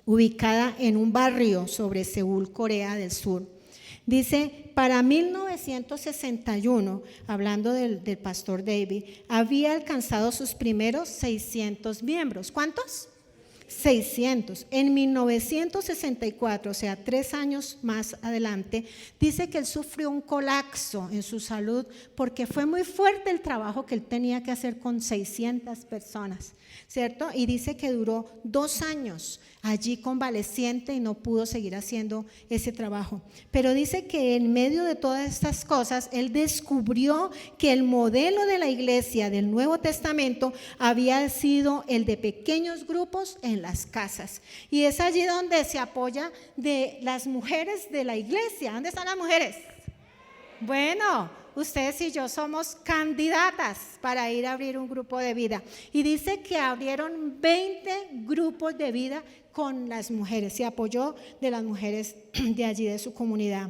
ubicada en un barrio sobre Seúl, Corea del Sur. Dice, para 1961, hablando del pastor David, había alcanzado sus primeros 600 miembros. ¿Cuántos? 600. En 1964, o sea, 3 años más adelante, dice que él sufrió un colapso en su salud porque fue muy fuerte el trabajo que él tenía que hacer con 600 personas, ¿cierto? Y dice que duró 2 años allí convaleciente y no pudo seguir haciendo ese trabajo. Pero dice que en medio de todas estas cosas, él descubrió que el modelo de la iglesia del Nuevo Testamento había sido el de pequeños grupos en las casas. Y es allí donde se apoya de las mujeres de la iglesia. ¿Dónde están las mujeres? Bueno, ustedes y yo somos candidatas para ir a abrir un grupo de vida. Y dice que abrieron 20 grupos de vida con las mujeres. Se apoyó de las mujeres de allí, de su comunidad.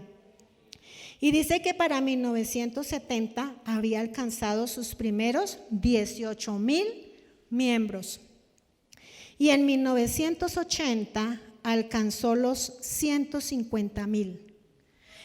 Y dice que para 1970 había alcanzado sus primeros 18,000 miembros. Y en 1980 alcanzó los 150,000.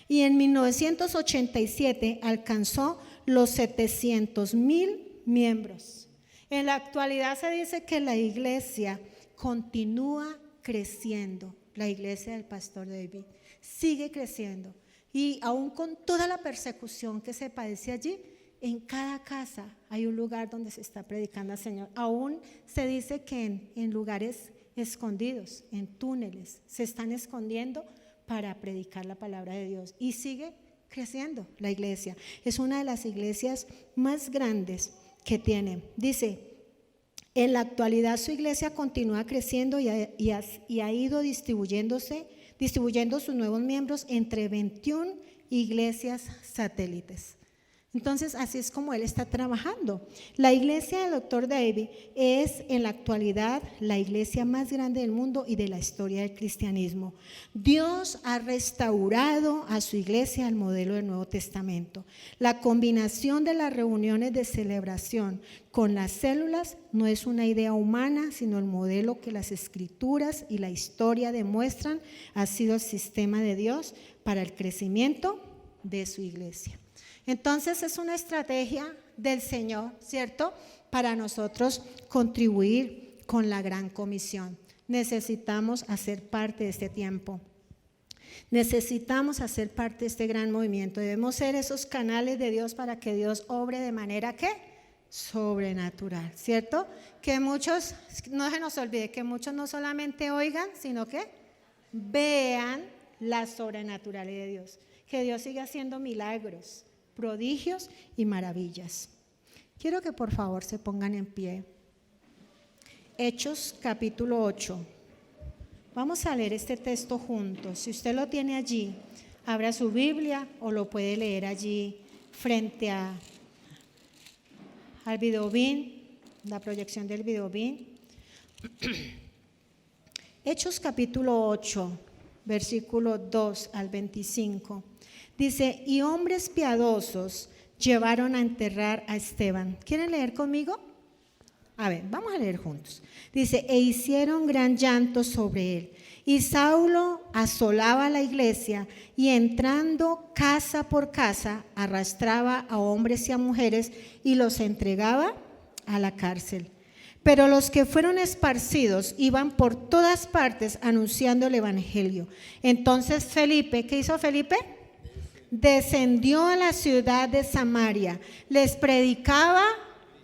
Y en 1987 alcanzó los 700,000 miembros. En la actualidad se dice que la iglesia continúa creciendo. La iglesia del pastor David sigue creciendo. Y aún con toda la persecución que se padece allí, en cada casa hay un lugar donde se está predicando al Señor. Aún se dice que en lugares escondidos, en túneles, se están escondiendo para predicar la palabra de Dios. Y sigue creciendo la iglesia. Es una de las iglesias más grandes que tiene. Dice, en la actualidad su iglesia continúa creciendo y ha ido distribuyendo sus nuevos miembros entre 21 iglesias satélites. Entonces, así es como él está trabajando. La iglesia del Dr. David es en la actualidad la iglesia más grande del mundo y de la historia del cristianismo. Dios ha restaurado a su iglesia al modelo del Nuevo Testamento. La combinación de las reuniones de celebración con las células no es una idea humana, sino el modelo que las Escrituras y la historia demuestran ha sido el sistema de Dios para el crecimiento de su iglesia. Entonces es una estrategia del Señor, ¿cierto? Para nosotros contribuir con la gran comisión. Necesitamos hacer parte de este tiempo. Necesitamos hacer parte de este gran movimiento. Debemos ser esos canales de Dios para que Dios obre de manera ¿qué? Sobrenatural, ¿cierto? Que muchos, no se nos olvide, que muchos no solamente oigan, sino que vean la sobrenaturalidad de Dios. Que Dios siga haciendo milagros, prodigios y maravillas. Quiero que por favor se pongan en pie. Hechos capítulo 8. Vamos a leer este texto juntos. Si usted lo tiene allí, abra su Biblia o lo puede leer allí frente al videobin, la proyección del videobin. Hechos capítulo 8, versículo 2 al 25. Dice, y hombres piadosos llevaron a enterrar a Esteban. ¿Quieren leer conmigo? A ver, vamos a leer juntos. Dice, e hicieron gran llanto sobre él. Y Saulo asolaba la iglesia y entrando casa por casa, arrastraba a hombres y a mujeres y los entregaba a la cárcel. Pero los que fueron esparcidos iban por todas partes anunciando el evangelio. Entonces Felipe, ¿qué hizo Felipe? Descendió a la ciudad de Samaria, les predicaba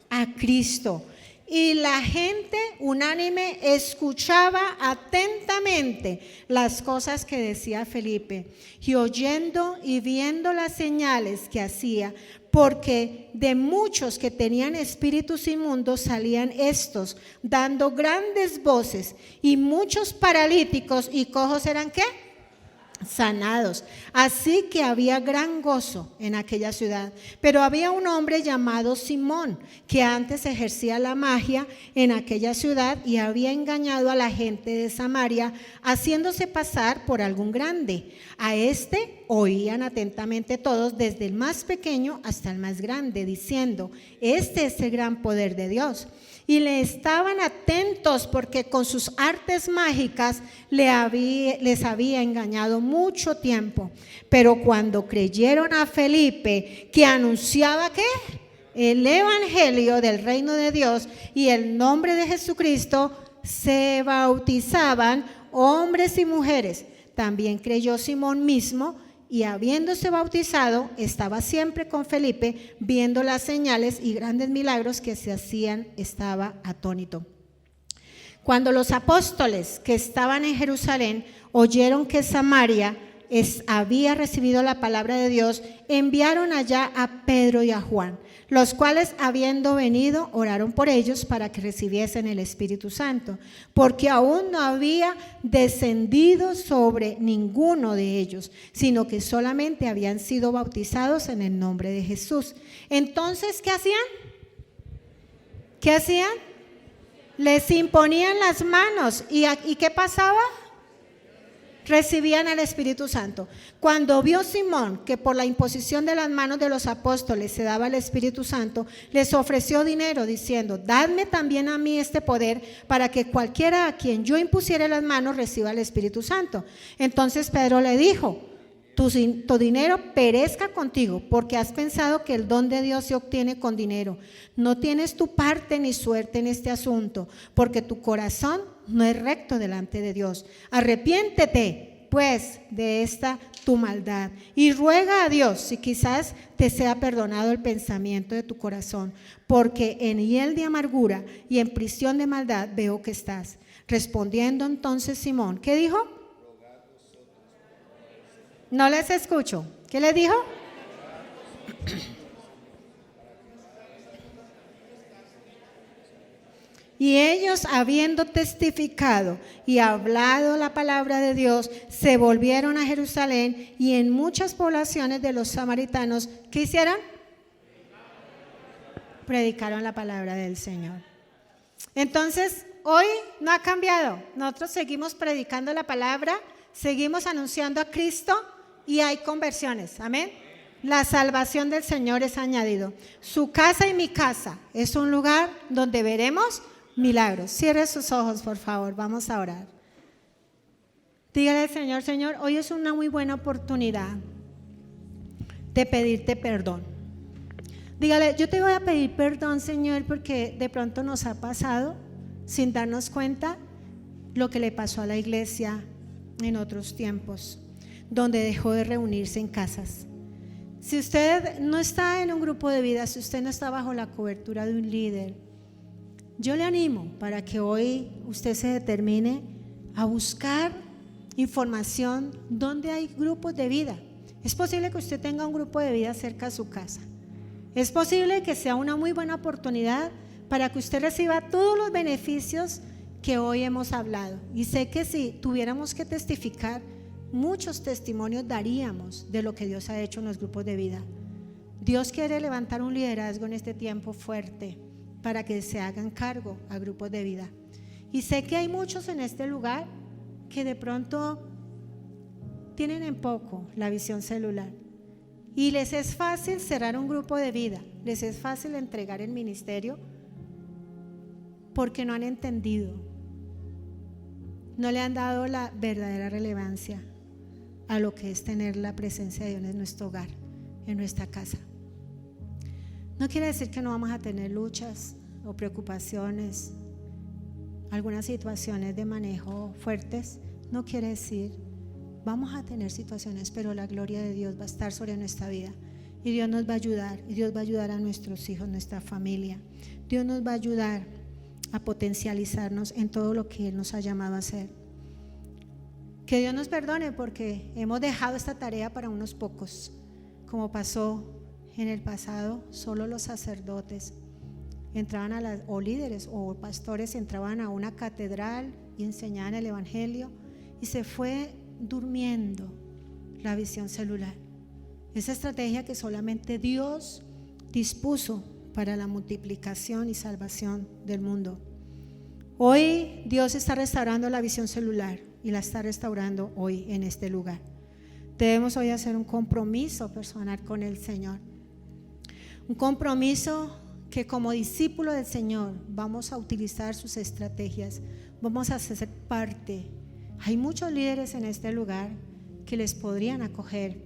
a Cristo y la gente unánime escuchaba atentamente las cosas que decía Felipe y oyendo y viendo las señales que hacía, porque de muchos que tenían espíritus inmundos salían estos dando grandes voces y muchos paralíticos y cojos eran ¿qué? Sanados. Así que había gran gozo en aquella ciudad. Pero había un hombre llamado Simón que antes ejercía la magia en aquella ciudad y había engañado a la gente de Samaria haciéndose pasar por algún grande. A este oían atentamente todos, desde el más pequeño hasta el más grande, diciendo, este es el gran poder de Dios. Y le estaban atentos porque con sus artes mágicas les había engañado mucho tiempo. Pero cuando creyeron a Felipe, que anunciaba ¿qué? El evangelio del reino de Dios y el nombre de Jesucristo, se bautizaban hombres y mujeres. También creyó Simón mismo, y habiéndose bautizado, estaba siempre con Felipe, viendo las señales y grandes milagros que se hacían, estaba atónito. Cuando los apóstoles que estaban en Jerusalén oyeron que Samaria había recibido la palabra de Dios, enviaron allá a Pedro y a Juan, los cuales, habiendo venido, oraron por ellos para que recibiesen el Espíritu Santo, porque aún no había descendido sobre ninguno de ellos, sino que solamente habían sido bautizados en el nombre de Jesús. Entonces, ¿qué hacían? ¿Qué hacían? Les imponían las manos. ¿Y qué pasaba? Recibían el Espíritu Santo. Cuando vio Simón que por la imposición de las manos de los apóstoles se daba el Espíritu Santo, les ofreció dinero diciendo: dadme también a mí este poder, para que cualquiera a quien yo impusiere las manos reciba el Espíritu Santo. Entonces Pedro le dijo: tu dinero perezca contigo, porque has pensado que el don de Dios se obtiene con dinero. No tienes tu parte ni suerte en este asunto, porque tu corazón no es recto delante de Dios. Arrepiéntete pues de esta tu maldad y ruega a Dios si quizás te sea perdonado el pensamiento de tu corazón, porque en hiel de amargura y en prisión de maldad veo que estás. Respondiendo entonces Simón, ¿qué dijo? No les escucho. ¿Qué les dijo? Y ellos, habiendo testificado y hablado la palabra de Dios, se volvieron a Jerusalén, y en muchas poblaciones de los samaritanos, ¿qué hicieron? Predicaron la palabra del Señor. Entonces, hoy no ha cambiado. Nosotros seguimos predicando la palabra, seguimos anunciando a Cristo y hay conversiones. Amén. La salvación del Señor es añadido. Su casa y mi casa es un lugar donde veremos milagros. Cierre sus ojos, por favor, vamos a orar. Dígale al Señor: Señor, hoy es una muy buena oportunidad de pedirte perdón. Dígale: yo te voy a pedir perdón, Señor, porque de pronto nos ha pasado sin darnos cuenta lo que le pasó a la iglesia en otros tiempos, donde dejó de reunirse en casas. Si usted no está en un grupo de vida, si usted no está bajo la cobertura de un líder, yo le animo para que hoy usted se determine a buscar información donde hay grupos de vida. Es posible que usted tenga un grupo de vida cerca de su casa. Es posible que sea una muy buena oportunidad para que usted reciba todos los beneficios que hoy hemos hablado. Y sé que si tuviéramos que testificar, muchos testimonios daríamos de lo que Dios ha hecho en los grupos de vida. Dios quiere levantar un liderazgo en este tiempo fuerte para que se hagan cargo a grupos de vida. Y sé que hay muchos en este lugar que de pronto tienen en poco la visión celular y les es fácil cerrar un grupo de vida, les es fácil entregar el ministerio porque no han entendido, no le han dado la verdadera relevancia a lo que es tener la presencia de Dios en nuestro hogar, en nuestra casa. No quiere decir que no vamos a tener luchas o preocupaciones, algunas situaciones de manejo fuertes. No quiere decir, vamos a tener situaciones, pero la gloria de Dios va a estar sobre nuestra vida. Y Dios nos va a ayudar, y Dios va a ayudar a nuestros hijos, nuestra familia. Dios nos va a ayudar a potencializarnos en todo lo que Él nos ha llamado a hacer. Que Dios nos perdone porque hemos dejado esta tarea para unos pocos, como pasó en el pasado. Solo los sacerdotes entraban o líderes o pastores entraban a una catedral y enseñaban el evangelio, y se fue durmiendo la visión celular, esa estrategia que solamente Dios dispuso para la multiplicación y salvación del mundo. Hoy Dios está restaurando la visión celular y la está restaurando hoy en este lugar. Debemos hoy hacer un compromiso personal con el Señor, un compromiso que como discípulo del Señor vamos a utilizar sus estrategias, vamos a ser parte. Hay muchos líderes en este lugar que les podrían acoger.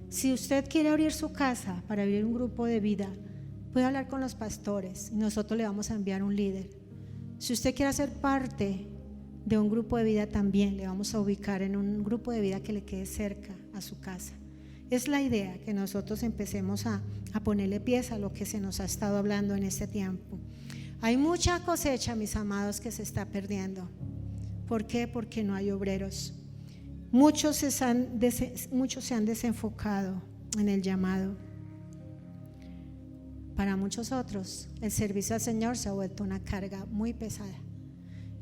Si usted quiere abrir su casa para abrir un grupo de vida, puede hablar con los pastores y nosotros le vamos a enviar un líder Si usted quiere ser parte de un grupo de vida, también le vamos a ubicar en un grupo de vida que le quede cerca a su casa. Es la idea que nosotros empecemos a ponerle pies a lo que se nos ha estado hablando en este tiempo. Hay mucha cosecha, mis amados, que se está perdiendo. ¿Por qué? Porque no hay obreros. Muchos se han desenfocado en el llamado. Para muchos otros, el servicio al Señor se ha vuelto una carga muy pesada.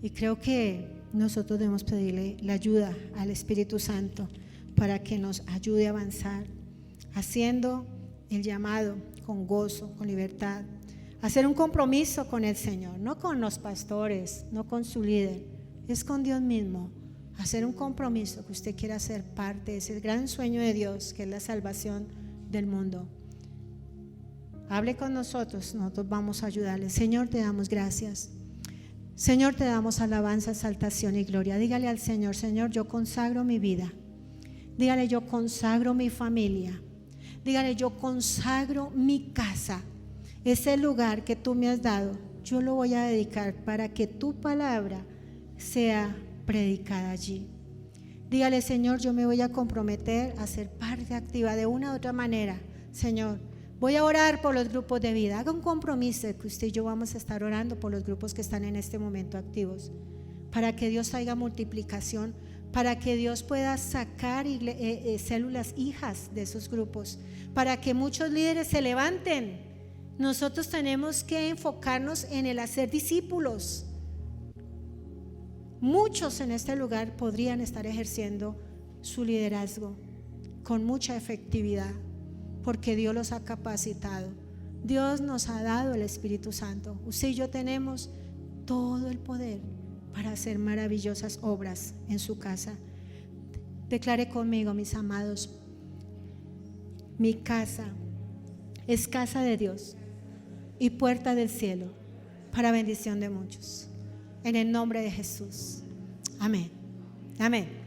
Y creo que nosotros debemos pedirle la ayuda al Espíritu Santo para que nos ayude a avanzar, haciendo el llamado con gozo, con libertad, hacer un compromiso con el Señor, no con los pastores, no con su líder, es con Dios mismo. Hacer un compromiso que usted quiera ser parte de ese gran sueño de Dios, que es la salvación del mundo. Hable con nosotros, nosotros vamos a ayudarle. Señor, te damos gracias. Señor, te damos alabanza, exaltación y gloria. Dígale al Señor: Señor, yo consagro mi vida. Dígale: yo consagro mi familia. Dígale: yo consagro mi casa. Ese lugar que tú me has dado, yo lo voy a dedicar para que tu palabra sea predicada allí. Dígale: Señor, yo me voy a comprometer a ser parte activa de una u otra manera. Señor, voy a orar por los grupos de vida. Haga un compromiso de que usted y yo vamos a estar orando por los grupos que están en este momento activos, para que Dios haga multiplicación, para que Dios pueda sacar células hijas de esos grupos, para que muchos líderes se levanten. Nosotros tenemos que enfocarnos en el hacer discípulos. Muchos en este lugar podrían estar ejerciendo su liderazgo con mucha efectividad, porque Dios los ha capacitado. Dios nos ha dado el Espíritu Santo. Usted y yo tenemos todo el poder para hacer maravillosas obras en su casa. Declare conmigo, mis amados: mi casa es casa de Dios y puerta del cielo para bendición de muchos. En el nombre de Jesús. Amén. Amén.